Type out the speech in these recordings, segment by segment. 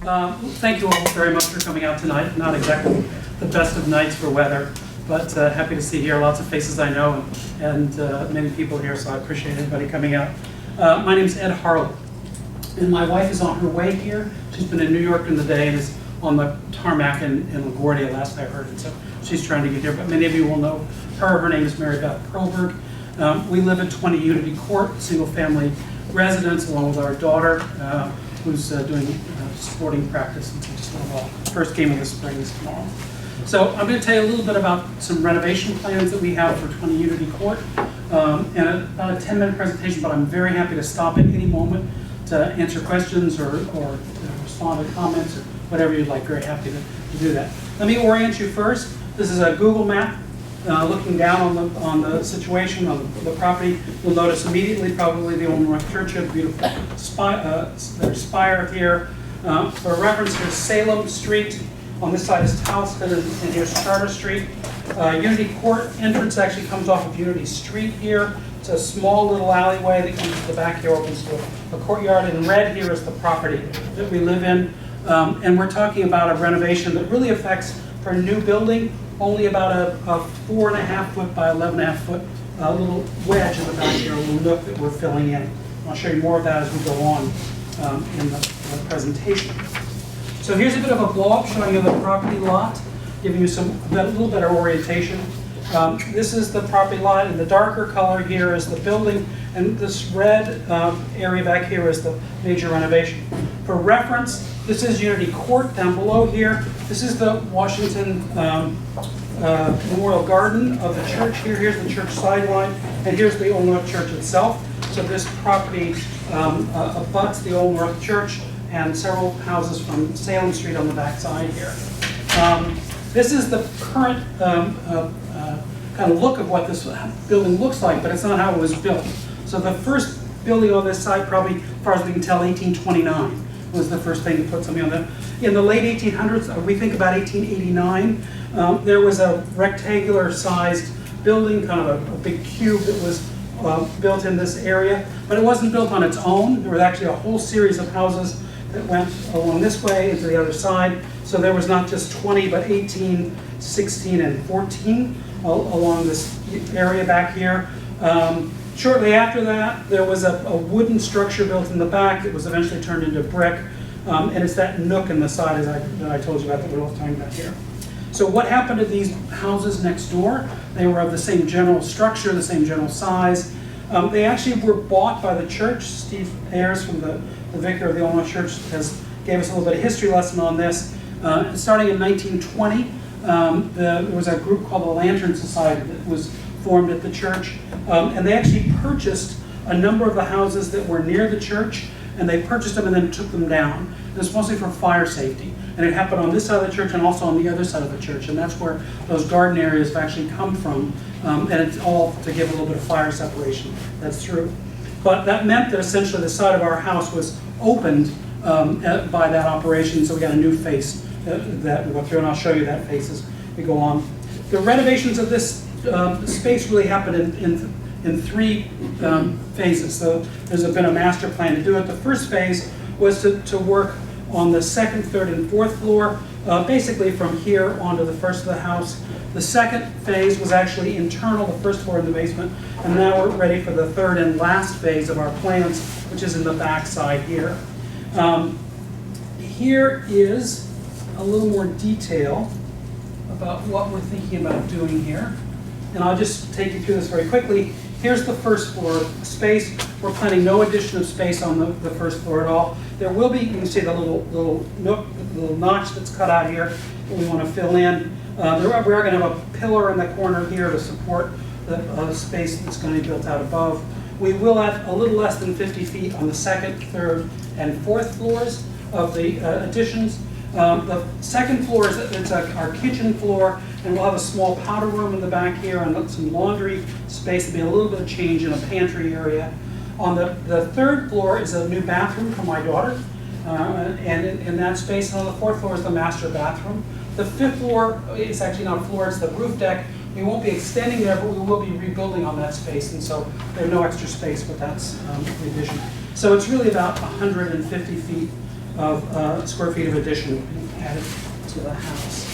Thank you all very much for coming out tonight. Not exactly the best of nights for weather, but happy to see here lots of faces I know and many people here, so I appreciate everybody coming out. My name is Ed Harlowe, and my wife is on her way here. She's been in New York in the day and is on the tarmac in LaGuardia last I heard, and so she's trying to get here, but many of you will know her. Her name is Marybeth Pearlberg. We live at 20 Unity Court, single-family residence, along with our daughter, who's doing sporting practice and teaches football. First game of the spring is tomorrow. So I'm going to tell you a little bit about some renovation plans that we have for 20 Unity Court, and about a 10-minute presentation, but I'm very happy to stop at any moment to answer questions or respond to comments or whatever you'd like. Very happy to do that. Let me orient you first. This is a Google map looking down on the situation, on the property. You'll notice immediately probably the Old North Church, a beautiful spire here. For reference, here's Salem Street. On this side is Townsend, and here's Charter Street. Unity Court entrance actually comes off of Unity Street here. It's a small little alleyway that comes to the back here, opens to a courtyard. In red here is the property that we live in. And we're talking about a renovation that really affects, for a new building, only about a 4.5 foot by 11.5 foot little wedge in the back here, a little nook that we're filling in. I'll show you more of that as we go on in the presentation. So here's a bit of a blow-up showing you the property lot, giving you a little better orientation. This is the property lot, and the darker color here is the building, and this red area back here is the major renovation. For reference, this is Unity Court down below here. This is the Washington Memorial Garden of the church here. Here's the church sideline, and here's the Old North Church itself. So this property abuts the Old North Church and several houses from Salem Street on the back side here. This is the current kind of look of what this building looks like, but it's not how it was built. So the first building on this site, probably as far as we can tell, 1829 was the first thing to put something on there. In the late 1800s, we think about 1889, there was a rectangular sized building, kind of a big cube that was built in this area, but it wasn't built on its own. There was actually a whole series of houses that went along this way into the other side. So there was not just 20, but 18, 16, and 14 along this area back here. Shortly after that, there was a wooden structure built in the back that was eventually turned into brick, and it's that nook in the side that I told you about that we're talking about here. So what happened to these houses next door? They were of the same general structure, the same general size. They actually were bought by the church. Steve Ayers, from the vicar of the Old North Church, gave us a little bit of history lesson on this. Starting in 1920, there was a group called the Lantern Society that was formed at the church, and they actually purchased a number of the houses that were near the church, and they purchased them and then took them down. It was mostly for fire safety, and it happened on this side of the church and also on the other side of the church, and that's where those garden areas have actually come from, and it's all to give a little bit of fire separation. That's true. But that meant that essentially the side of our house was opened by that operation, so we got a new face that we go through, and I'll show you that face as we go on. The renovations of this space really happened in three phases. So there's been a master plan to do it. The first phase was to work on the second, third, and fourth floor, basically from here onto the first of the house. The second phase was actually internal, the first floor in the basement, and now we're ready for the third and last phase of our plans, which is in the back side here. Here is a little more detail about what we're thinking about doing here. And I'll just take you through this very quickly. Here's the first floor space. We're planning no addition of space on the first floor at all. There will be, you can see the little nook, the little notch that's cut out here that we want to fill in. We are going to have a pillar in the corner here to support the space that's going to be built out above. We will add a little less than 50 feet on the second, third, and fourth floors of the additions. The second floor is our kitchen floor, and we'll have a small powder room in the back here and some laundry space. There'll be a little bit of change in a pantry area. On the third floor is a new bathroom for my daughter, and in that space. And on the fourth floor is the master bathroom. The fifth floor is actually not a floor, it's the roof deck. We won't be extending there, but we will be rebuilding on that space, and so there's no extra space, but that's the addition. So it's really about 150 feet square feet of addition being added to the house.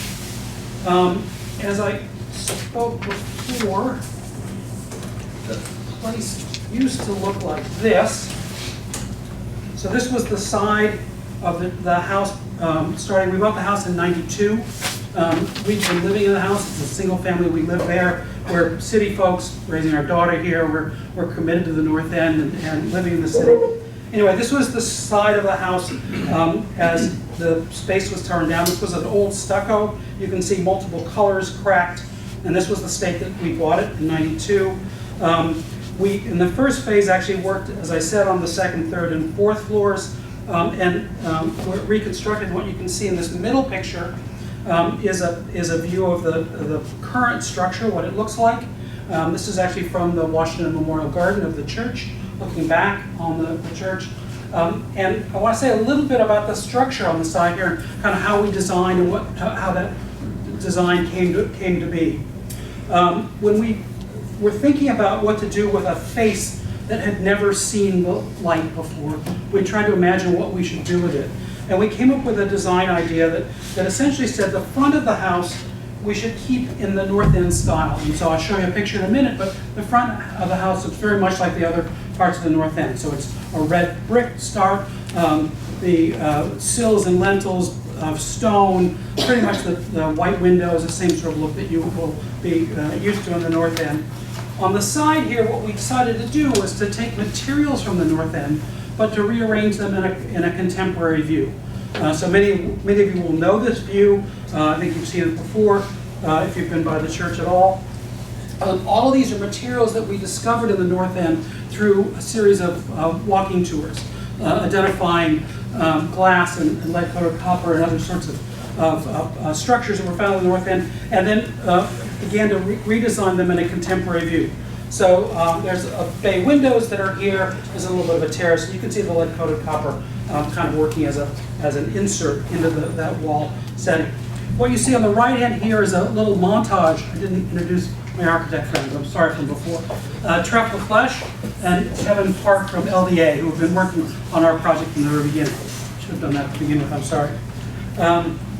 As I spoke before, the place used to look like this. So this was the side of the house starting. We bought the house in '92. We've been living in the house. It's a single family. We live there. We're city folks, raising our daughter here. We're committed to the North End and living in the city. Anyway, this was the side of the house as the space was turned down. This was an old stucco. You can see multiple colors cracked. And this was the state that we bought it in '92. We, in the first phase, actually worked, as I said, on the second, third, and fourth floors. We're reconstructed. What you can see in this middle picture is a view of the current structure, what it looks like. This is actually from the Washington Memorial Garden of the church, looking back on the church. And I want to say a little bit about the structure on the side here, kind of how we designed and how that design came to be. When we were thinking about what to do with a face that had never seen the light before, we tried to imagine what we should do with it. And we came up with a design idea that essentially said the front of the house we should keep in the North End style. And so I'll show you a picture in a minute, but the front of the house looks very much like the other parts of the North End. So it's a red brick start, the sills and lentils of stone, pretty much the white windows, the same sort of look that you will be used to in the North End. On the side here, what we decided to do was to take materials from the North End, but to rearrange them in a contemporary view. So many of you will know this view. I think you've seen it before if you've been by the church at all. All of these are materials that we discovered in the North End through a series of walking tours, identifying glass and lead-coated copper and other sorts of structures that were found in the North End, and then began to redesign them in a contemporary view. So there's bay windows that are here. There's a little bit of a terrace. You can see the lead-coated copper kind of working as an insert into that wall setting. What you see on the right hand here is a little montage. I didn't introduce my architect friends. I'm sorry from before. Treff LaFleche and Kevin Park from LDA, who have been working on our project from the very beginning. Should have done that to begin with. I'm sorry.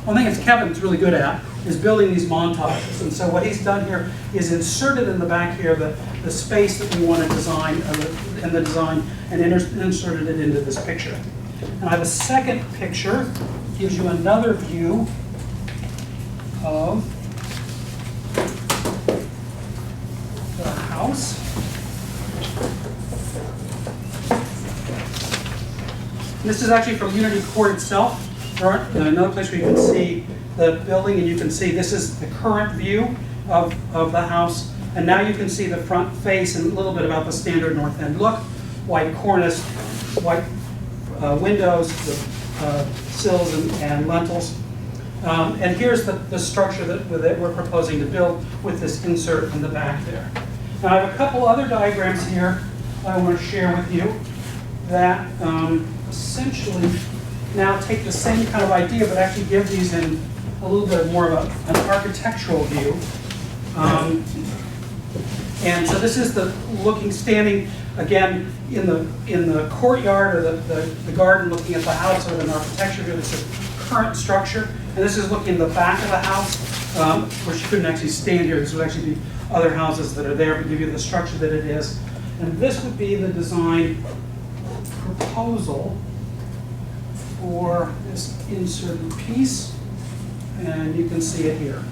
One thing that Kevin's really good at is building these montages. And so what he's done here is inserted in the back here the space that we want to design and the design and inserted it into this picture. And I have a second picture, gives you another view of the house. And this is actually from Unity Court itself. Another place where you can see the building, and you can see this is the current view of the house. And now you can see the front face and a little bit about the standard North End look. White cornice, white windows, the sills and lentils. And here's the structure that we're proposing to build with this insert in the back there. Now I have a couple other diagrams here I want to share with you that essentially now take the same kind of idea but actually give these in a little bit more of an architectural view. And so this is standing again in the courtyard or the garden, looking at the house or an architecture view. This is current structure, and this is looking in the back of the house, which you couldn't actually stand here. This would actually be other houses that are there, but give you the structure that it is. And this would be the design proposal for this inserted piece, and you can see it here.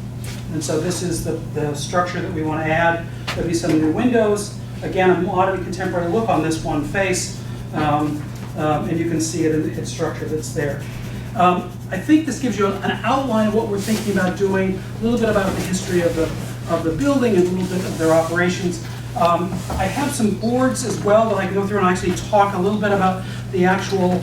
And so this is the structure that we want to add. There'll be some new windows. Again, a modern contemporary look on this one face, and you can see it in its structure that's there. I think this gives you an outline of what we're thinking about doing, a little bit about the history of the building and a little bit of their operations. I have some boards as well that I can go through and actually talk a little bit about the actual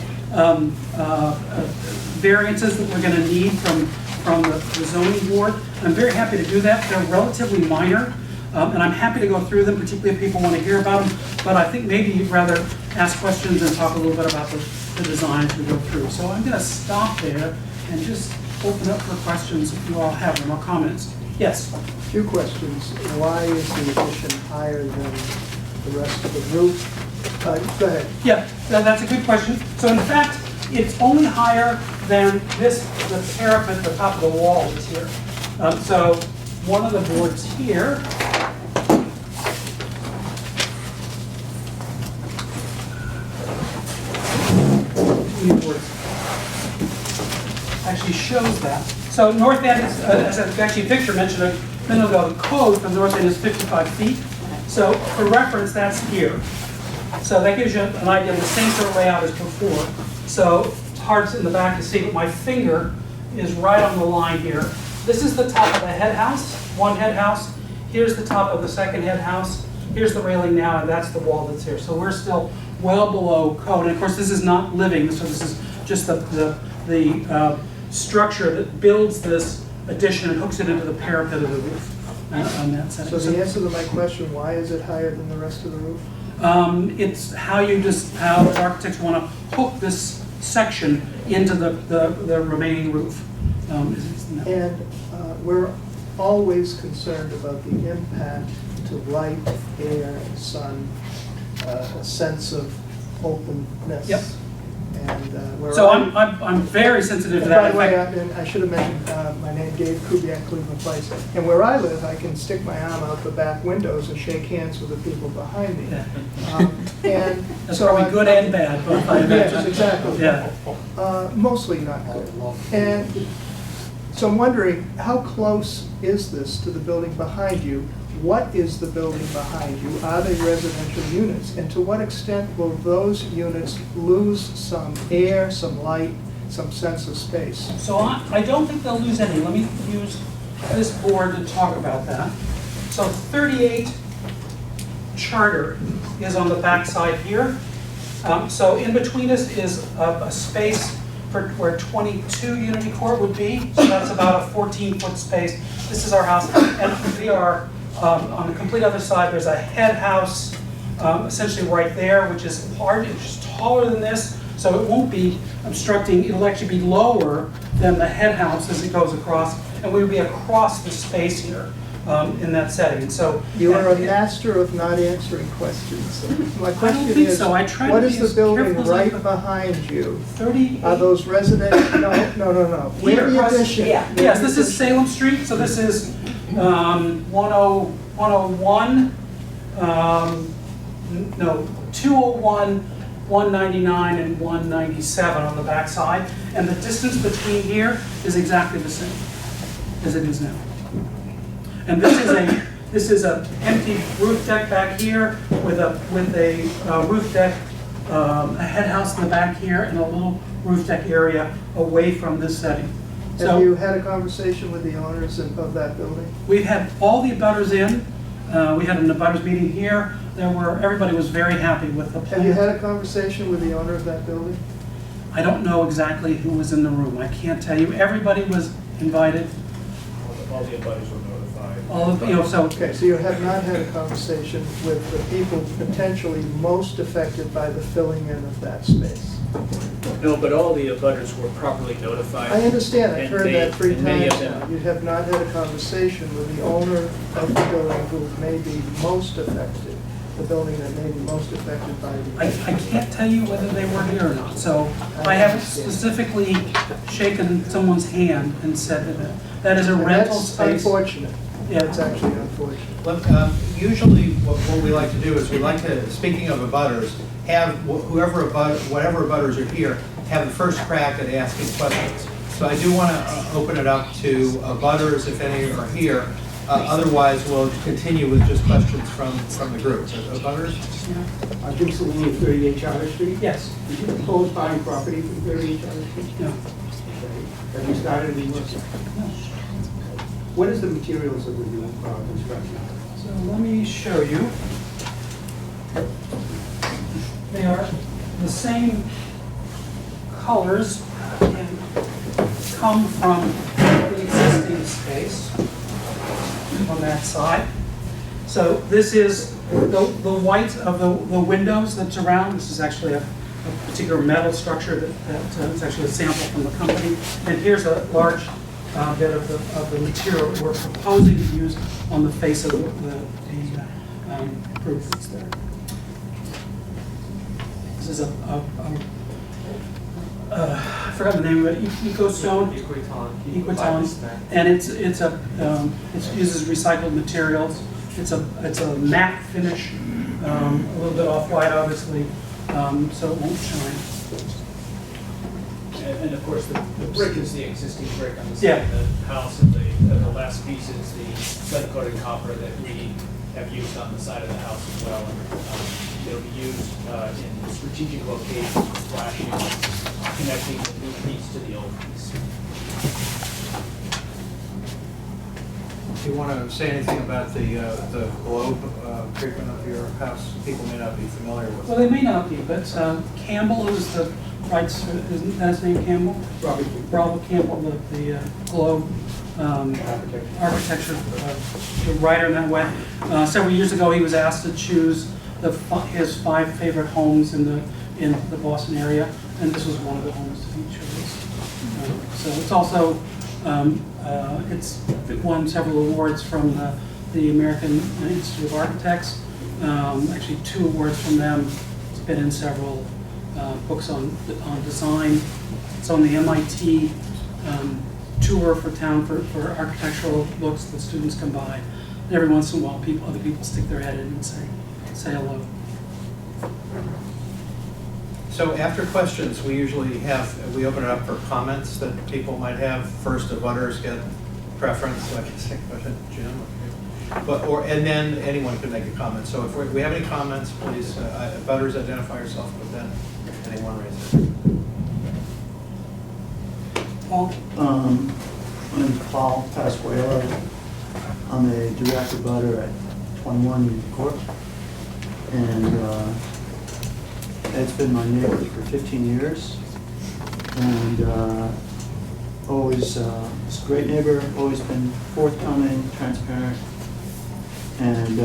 variances that we're going to need from the zoning board. I'm very happy to do that. They're relatively minor, and I'm happy to go through them, particularly if people want to hear about them. But I think maybe you'd rather ask questions and talk a little bit about the design as we go through. So I'm going to stop there and just open up for questions if you all have them or comments. Yes? A few questions. Why is the addition higher than the rest of the roof? Go ahead. Yeah, that's a good question. So in fact, It's only higher than this, the parapet at the top of the wall is here. So one of the boards here actually shows that. So north end is, as actually Victor mentioned a minute ago, the code for the north end is 55 feet. So for reference, that's here. So that gives you an idea of the same sort of layout as before. So it's hard in the back to see, but my finger is right on the line here. This is the top of the head house, one head house. Here's the top of the second head house. Here's the railing now, and that's the wall that's here. So we're still well below code. And of course, this is not living, so this is just the structure that builds this addition and hooks it into the parapet of the roof on that setting. So the answer to my question, why is it higher than the rest of the roof? It's how the architects want to hook this section into the remaining roof. And we're always concerned about the impact to light, air, sun, a sense of openness. Yep. And so I'm very sensitive to that. By the way, I should have mentioned my name, Dave Kubiak, Cleveland Place. And where I live, I can stick my arm out the back windows and shake hands with the people behind me. And that's so probably good and bad, both I imagine. Yes, exactly. Yeah. Mostly not good. And so I'm wondering, how close is this to the building behind you? What is the building behind you? Are they residential units? And to what extent will those units lose some air, some light, some sense of space? So I don't think they'll lose any. Let me use this board to talk about that. So 38 Charter is on the back side here. So in between us is a space for where 22 Unity Court would be. So that's about a 14-foot space. This is our house, and we are on the complete other side. There's a head house essentially right there, which is just taller than this, so it won't be obstructing. It'll actually be lower than the head house as it goes across, and we would be across the space here in that setting. And so you are a master of not answering questions. My question is, so. what is the building right behind you? 38. Are those residential? No. Where the addition? Yeah. Yes, this is Salem Street, so this is 101, 201, 199, and 197 on the back side. And the distance between here is exactly the same as it is now. And this is a empty roof deck back here with a roof deck, a head house in the back here, and a little roof deck area away from this setting. Have you had a conversation with the owners of that building? We've had all the abutters in. We had an abutters meeting here. Everybody was very happy with the plan. Have you had a conversation with the owner of that building? I don't know exactly who was in the room. I can't tell you. Everybody was invited. All the abutters were notified. Okay, so you have not had a conversation with the people potentially most affected by the filling in of that space? No, but all the abutters were properly notified. I understand. I've heard that 3 and many times of now. them- You have not had a conversation with the owner of the building who may be most affected, the building that may be most affected by the... I can't tell you whether they were here or not. So I haven't specifically shaken someone's hand and said that is a rental That's space. unfortunate. Yeah. It's actually unfortunate. Usually, what we like to do is we like to, speaking of abutters, have whatever abutters are here, have the first crack at asking questions. So I do want to open it up to abutters, if any are here. Otherwise, we'll continue with just questions from the group. So, abutters? Jim Salini, 38 Charter Street. Yes. Did you propose buying property from 38 Charter Street? No. Okay. Have you started any work? What is the materials of the new construction? So let me show you. They are the same colors and come from the existing space on that side. So this is the white of the windows that's around. This is actually a particular metal structure that is actually a sample from the company. And here's a large bit of the material we're proposing to use on the face of the roof that's there. This is a I forgot the name of it, Ecostone. Equiton. And it uses recycled materials. It's a matte finish, a little bit off-white, obviously, so it won't shine. And of course, the brick is the existing brick on the side Yeah. of the house, and the last piece is the lead-coated copper that we have used on the side of the house as well. And it'll be used in strategic locations for flashing, connecting the new piece to the old piece. Do you want to say anything about the globe treatment of your house? People may not be familiar with Well, they may not be, but Campbell is the rights, isn't that his name, Campbell? Robert Campbell, the Globe architecture, the writer in that way. Several years ago, he was asked to choose his 5 favorite homes in the Boston area, and this was one of the homes that he chose. So it's also it won several awards from the American Institute of Architects. Actually, 2 awards from them. It's been in several books on design. It's on the MIT tour for town for architectural books that students come by. And every once in a while, other people stick their head in and say hello. So after questions, we usually we open it up for comments that people might have. First, the butters get preference, like I say, Jim. And then anyone can make a comment. So if we have any comments, please, butters, identify yourself, but then anyone raise it. Paul? My name is Paul Pasquale. I'm a direct abutter at 21 Union Court. And Ed's been my neighbor for 15 years. And always, he's a great neighbor, always been forthcoming, transparent. And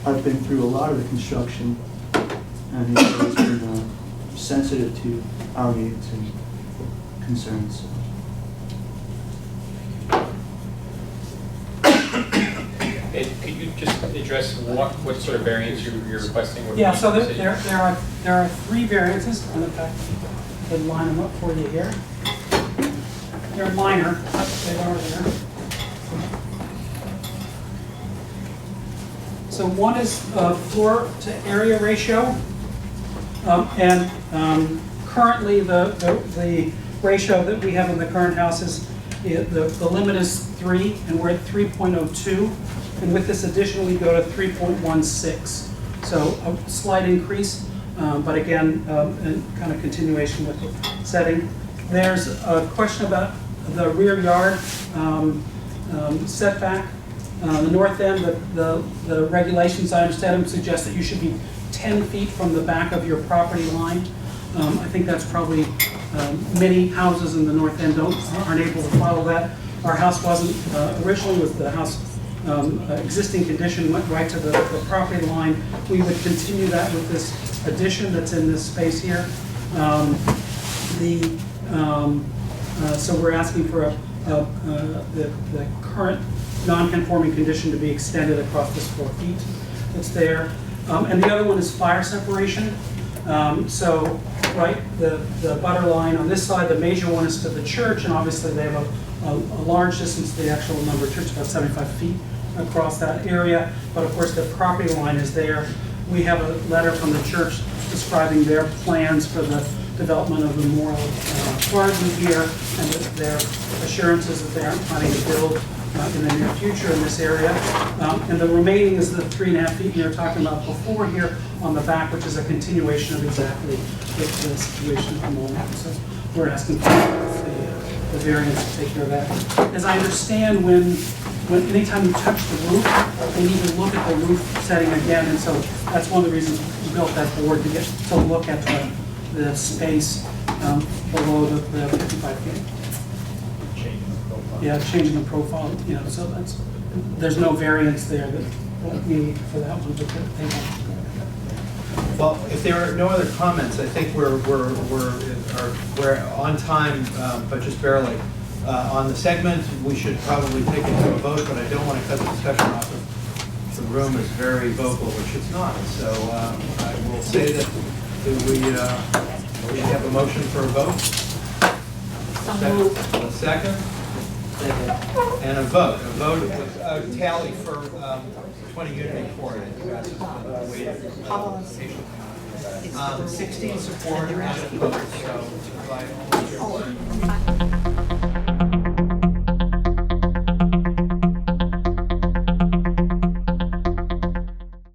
I've been through a lot of the construction, and he's always been sensitive to our needs and concerns. Ed, could you just address what sort of variance you're requesting? Yeah, so there are 3 variances, and in fact, I can line them up for you here. They're minor, but they are there. So one is floor to area ratio, and currently the ratio that we have in the current house is the limit is 3, and we're at 3.02. And with this addition, we go to 3.16. So a slight increase, but again, kind of continuation with the setting. There's a question about the rear yard setback. The north end, the regulations, I understand them, suggest that you should be 10 feet from the back of your property line. I think that's probably, many houses in the north end aren't able to follow that. Our house wasn't, originally was the house existing condition went right to the property line. We would continue that with this addition that's in this space here. So we're asking for the current non-conforming condition to be extended across this 4 feet that's there. And the other one is fire separation. So, right, the butter line on this side, the major one is to the church, and obviously they have a large distance to the actual number of church, about 75 feet across that area. But of course, the property line is there. We have a letter from the church describing their plans for the development of the memorial garden here, and their assurances that they aren't planning to build in the near future in this area. And the remaining is the 3.5 feet you were talking about before here on the back, which is a continuation of exactly the situation at the moment. So we're asking for the variance to take care of that. As I understand, when anytime you touch the roof, they need to look at the roof setting again, and so that's one of the reasons we built that board to look at the space below the 55 feet. Yeah, changing the profile, you know, so there's no variance there that we need for that one, but they want. Well, if there are no other comments, I think we're on time, but just barely. On the segment, we should probably take it to a vote, but I don't want to cut the discussion off. The room is very vocal, which it's not. So I will say that We have a motion for a vote? A second? And a vote with a tally for 20 Unity Court. Waiting. 16 support and opposed, so by all